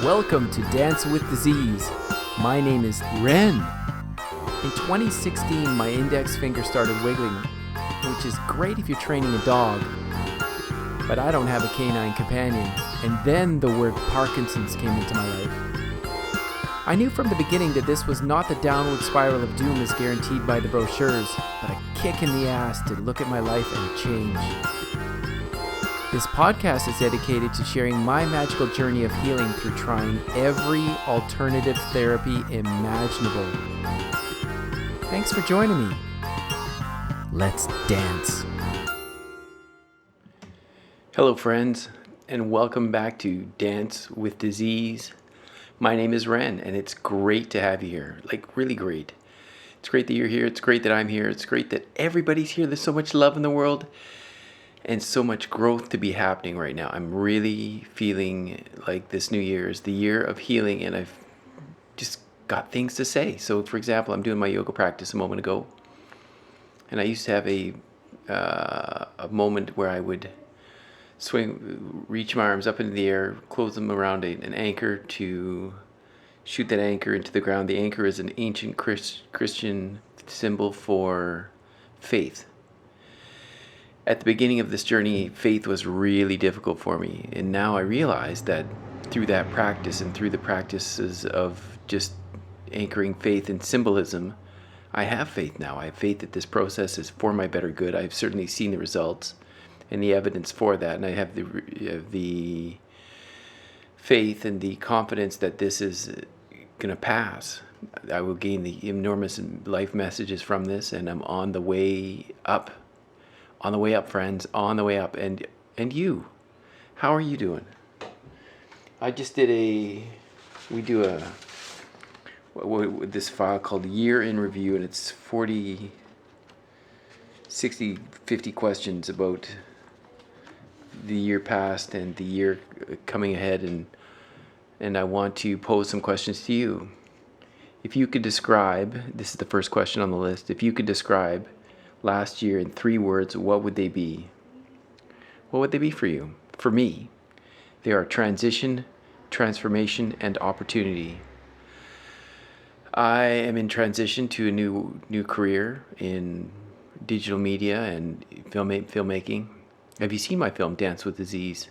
Welcome to Dance with Disease. My name is Ren. In 2016, my index finger started wiggling, which is great if you're training a dog, but I don't have a canine companion. And then the word Parkinson's came into my life. I knew from the beginning that this was not the downward spiral of doom as guaranteed by the brochures, but a kick in the ass to look at my life and change. This podcast is dedicated to sharing my magical journey of healing through trying every alternative therapy imaginable. Thanks for joining me. Let's dance. Hello, friends, and welcome back to Dance with Disease. My name is Ren, and it's great to have you here. Like, really great. It's great that you're here. It's great that I'm here. It's great that everybody's here. There's so much love in the world. And so much growth to be happening right now. I'm really feeling like this new year is the year of healing, and I've just got things to say. So, for example, I'm doing my yoga practice a moment ago, and I used to have a moment where I would reach my arms up into the air, close them around an anchor to shoot that anchor into the ground. The anchor is an ancient Christian symbol for faith. At the beginning of this journey, faith was really difficult for me. And now I realize that through that practice and through the practices of just anchoring faith in symbolism, I have faith now. I have faith that this process is for my better good. I've certainly seen the results and the evidence for that. And I have the faith and the confidence that this is going to pass. I will gain the enormous life messages from this, and I'm on the way up. On the way up, friends, on the way up. And you, how are you doing? I just did we do this file called Year in Review, and it's 40, 60, 50 questions about the year past and the year coming ahead. And I want to pose some questions to you. If you could describe, this is the first question on the list, if you could describe last year in 3 words, what would they be? What would they be for you? For me, they are transition, transformation, and opportunity. I am in transition to a new career in digital media and filmmaking. Have you seen my film, Dance with Disease,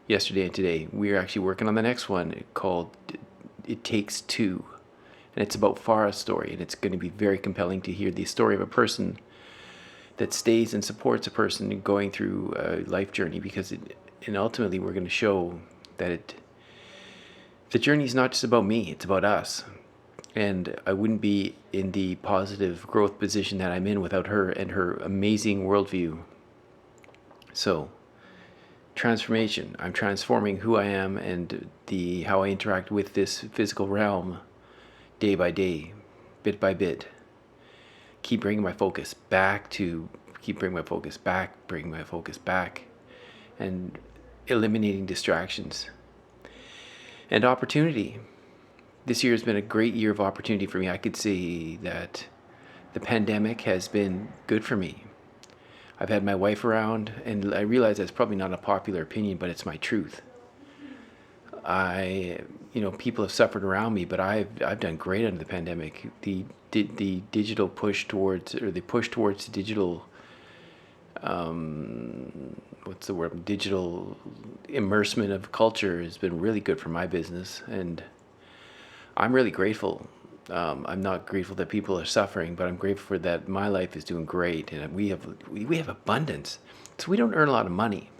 yesterday and today? We're actually working on the next one called It Takes Two. And it's about Farah's story, and it's going to be very compelling to hear the story of a person that stays and supports a person going through a life journey, because and ultimately we're going to show that the journey is not just about me, it's about us. And I wouldn't be in the positive growth position that I'm in without her and her amazing worldview. So, transformation. I'm transforming who I am and how I interact with this physical realm day by day, bit by bit. Keep bringing my focus back, and eliminating distractions. And opportunity. This year has been a great year of opportunity for me. I could say that the pandemic has been good for me. I've had my wife around, and I realize that's probably not a popular opinion, but it's my truth. People have suffered around me, but I've done great under the pandemic. The digital push towards, or the push towards digital, digital immersement of culture has been really good for my business, and I'm really grateful. I'm not grateful that people are suffering, but I'm grateful that my life is doing great, and we have abundance. So we don't earn a lot of money,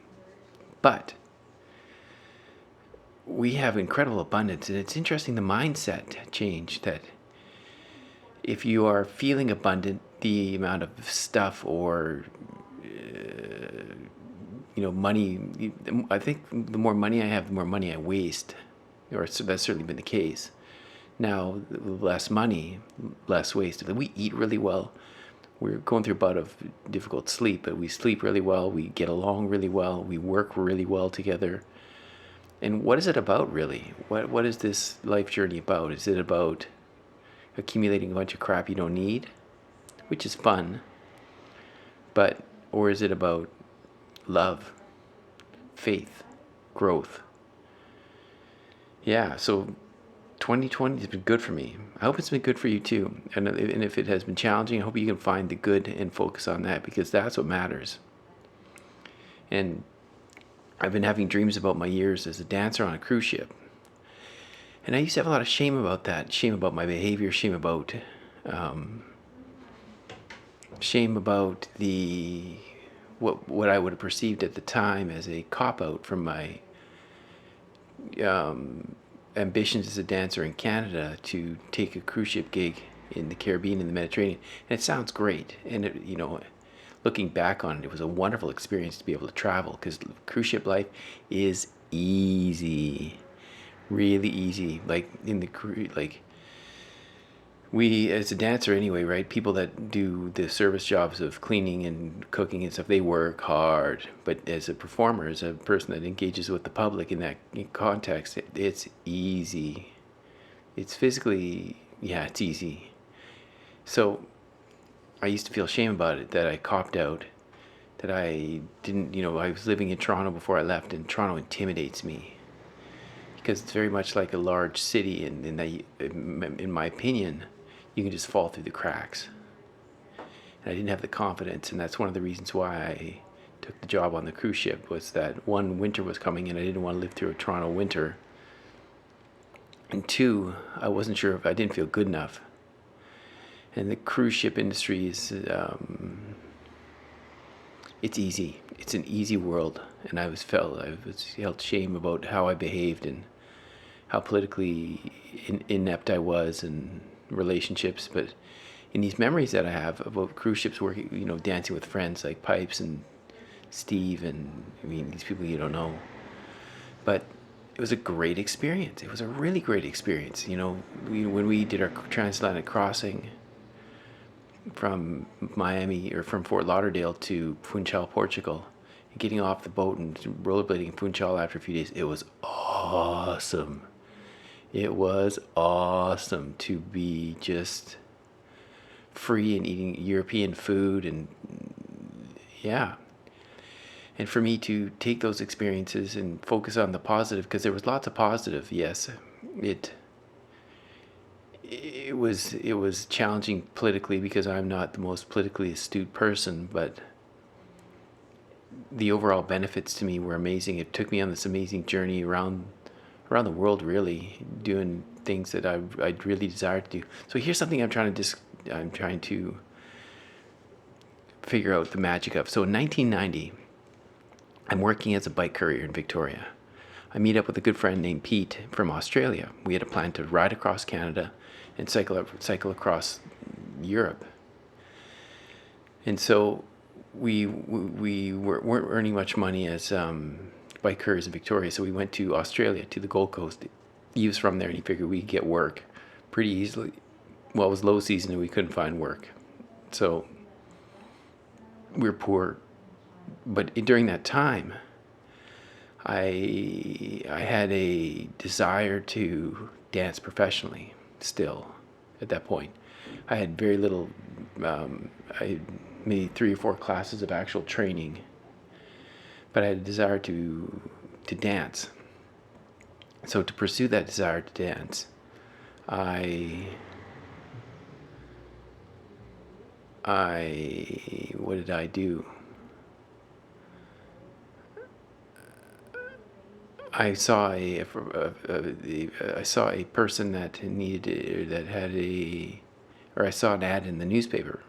but we have incredible abundance. And it's interesting, the mindset change, that if you are feeling abundant, the amount of stuff or money, I think the more money I have, the more money I waste, or so that's certainly been the case. Now, less money, less waste. We eat really well. We're going through a bout of difficult sleep, but we sleep really well. We get along really well. We work really well together. And what is it about, really? What is this life journey about? Is it about accumulating a bunch of crap you don't need, which is fun, or is it about love, faith, growth, Yeah, so 2020 has been good for me. I hope it's been good for you too. And if it has been challenging, I hope you can find the good and focus on that, because that's what matters. And I've been having dreams about my years as a dancer on a cruise ship. And I used to have a lot of shame about that, shame about my behavior, um, shame about the what I would have perceived at the time as a cop out from my um, ambitions as a dancer in Canada to take a cruise ship gig in the Caribbean and the Mediterranean. And it sounds great, and looking back on it, it was a wonderful experience to be able to travel, because cruise ship life is easy, really easy. Like in the like we, as a dancer anyway, right? People that do the service jobs of cleaning and cooking and stuff, they work hard. But as a performer, as a person that engages with the public in that context, it's easy. It's physically, yeah, it's easy. So I used to feel shame about it, that I copped out, that I didn't, I was living in Toronto before I left, and Toronto intimidates me because it's very much like a large city, and in my opinion, you can just fall through the cracks. And I didn't have the confidence, and that's one of the reasons why I took the job on the cruise ship, was that one, winter was coming and I didn't want to live through a Toronto winter, and two, I wasn't sure if I didn't feel good enough. And the cruise ship industry is, it's easy. It's an easy world, and I felt shame about how I behaved and how politically inept I was in relationships. But in these memories that I have about cruise ships, working, dancing with friends like Pipes and Steve, and I mean, these people you don't know, but it was a great experience. It was a really great experience. When we did our transatlantic crossing from Miami, or from Fort Lauderdale to Funchal, Portugal, and getting off the boat and rollerblading in Funchal after a few days, it was awesome. It was awesome to be just free and eating European food, and yeah. And for me to take those experiences and focus on the positive, because there was lots of positive. Yes, it was challenging politically, because I'm not the most politically astute person, but the overall benefits to me were amazing. It took me on this amazing journey around the world, really doing things that I'd really desired to do. So here's something I'm trying to figure out the magic of. So in 1990, I'm working as a bike courier in Victoria. I meet up with a good friend named Pete from Australia. We had a plan to ride across Canada and cycle across Europe. And so we weren't earning much money as bike couriers in Victoria, so we went to Australia, to the Gold Coast. He was from there, and he figured we could get work pretty easily. Well, it was low season and we couldn't find work, so we were poor. But during that time, I had a desire to dance professionally. Still, at that point, I had very little. I had maybe 3 or 4 classes of actual training, but I had a desire to dance. So to pursue that desire to dance, I what did I do? I saw I saw a person that I saw an ad in the newspaper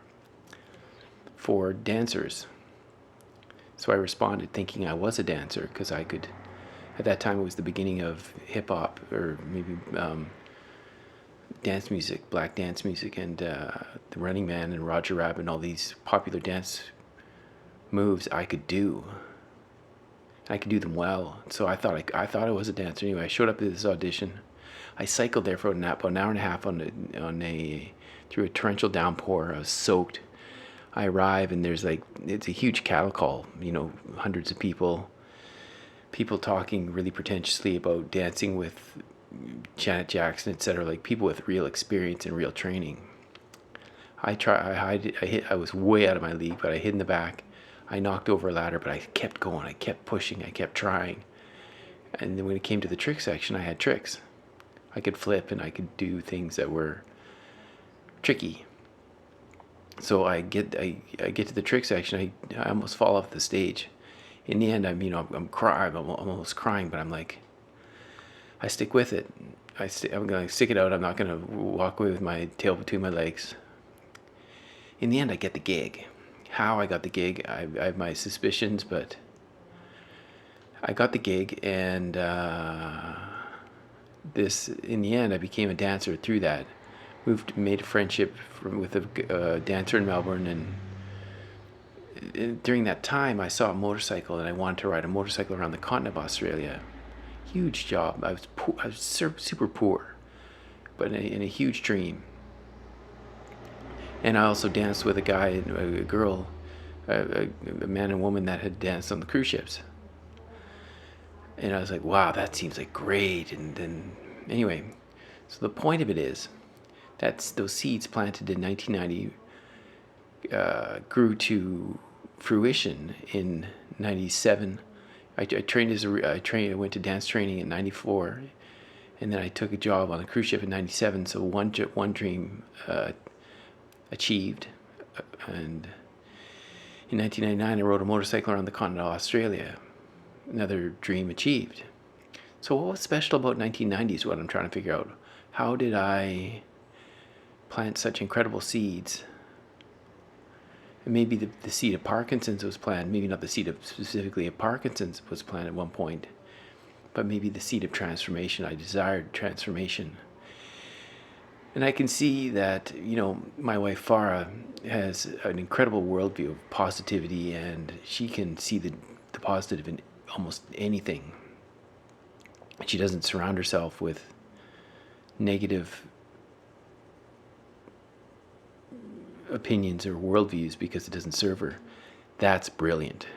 for dancers. So I responded thinking I was a dancer, because I could, at that time it was the beginning of hip hop, or maybe dance music, black dance music, and the Running Man and Roger Rabbit and all these popular dance moves I could do. I could do them well. So I thought I was a dancer. Anyway, I showed up at this audition. I cycled there for about an hour and a half through a torrential downpour. I was soaked. I arrive, and it's a huge cattle call. Hundreds of people talking really pretentiously about dancing with Janet Jackson, etc. Like people with real experience and real training. I was way out of my league, but I hid in the back. I knocked over a ladder, but I kept going. I kept pushing. I kept trying. And then when it came to the trick section, I had tricks. I could flip and I could do things that were tricky. So I get to the trick section. I almost fall off the stage. In the end, I'm crying. I'm almost crying, but I'm like, I stick with it. I'm going to stick it out. I'm not going to walk away with my tail between my legs. In the end, I get the gig. How I got the gig, I have my suspicions, but I got the gig, and in the end, I became a dancer through that. Made a friendship with a dancer in Melbourne, and during that time, I saw a motorcycle, and I wanted to ride a motorcycle around the continent of Australia. Huge job. I was super poor, but in a huge dream. And I also danced with a guy, a girl, a man and woman that had danced on the cruise ships. And I was like, wow, that seems like great. And then, anyway, so the point of it is, those seeds planted in 1990 grew to fruition in 97. I went to dance training in 94, and then I took a job on a cruise ship in 97. So one dream achieved, and in 1999 I rode a motorcycle around the continent of Australia. Another dream achieved. So what was special about 1990 is what I'm trying to figure out. How did I plant such incredible seeds? And maybe the seed of Parkinson's was planted. Maybe not the seed of specifically of Parkinson's was planted at one point, but maybe the seed of transformation. I desired transformation. And I can see that, my wife Farah has an incredible worldview of positivity, and she can see the positive in almost anything. She doesn't surround herself with negative opinions or worldviews because it doesn't serve her. That's brilliant.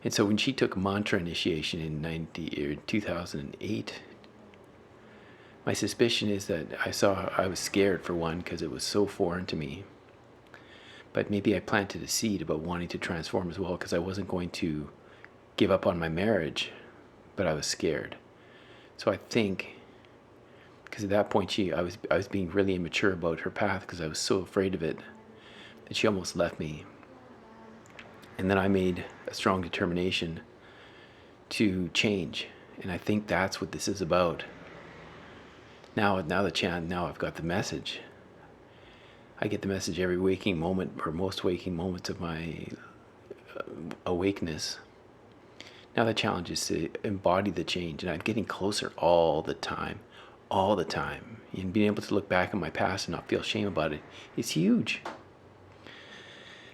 And so when she took mantra initiation in 2008, my suspicion is that I was scared, for one, because it was so foreign to me. But maybe I planted a seed about wanting to transform as well, because I wasn't going to give up on my marriage, but I was scared. So I think, because at that point I was being really immature about her path, because I was so afraid of it, that she almost left me. And then I made a strong determination to change, and I think that's what this is about. Now I've got the message. I get the message every waking moment, or most waking moments of my awakeness. Now the challenge is to embody the change, and I'm getting closer all the time. And being able to look back on my past and not feel shame about it is huge.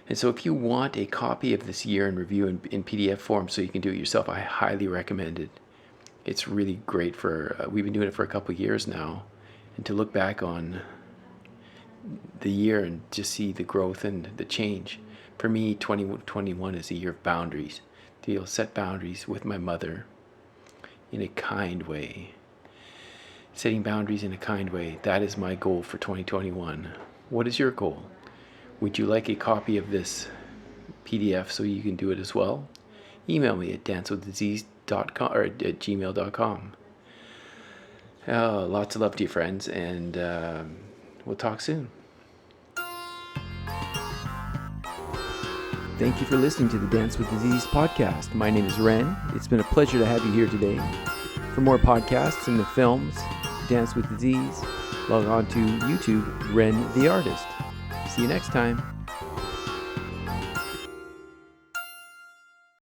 And so if you want a copy of this year in review in PDF form so you can do it yourself, I highly recommend it. It's really great we've been doing it for a couple of years now, and to look back on the year and just see the growth and the change. For me, 2021 is a year of boundaries. To be able to set boundaries with my mother in a kind way. Setting boundaries in a kind way, that is my goal for 2021. What is your goal? Would you like a copy of this PDF so you can do it as well? Email me at dancewithdisease.com or at gmail.com. Lots of love to you, friends, and we'll talk soon. Thank you for listening to the Dance with Disease podcast. My name is Ren. It's been a pleasure to have you here today. For more podcasts and the films, Dance with Disease, log on to YouTube, Ren the Artist. See you next time.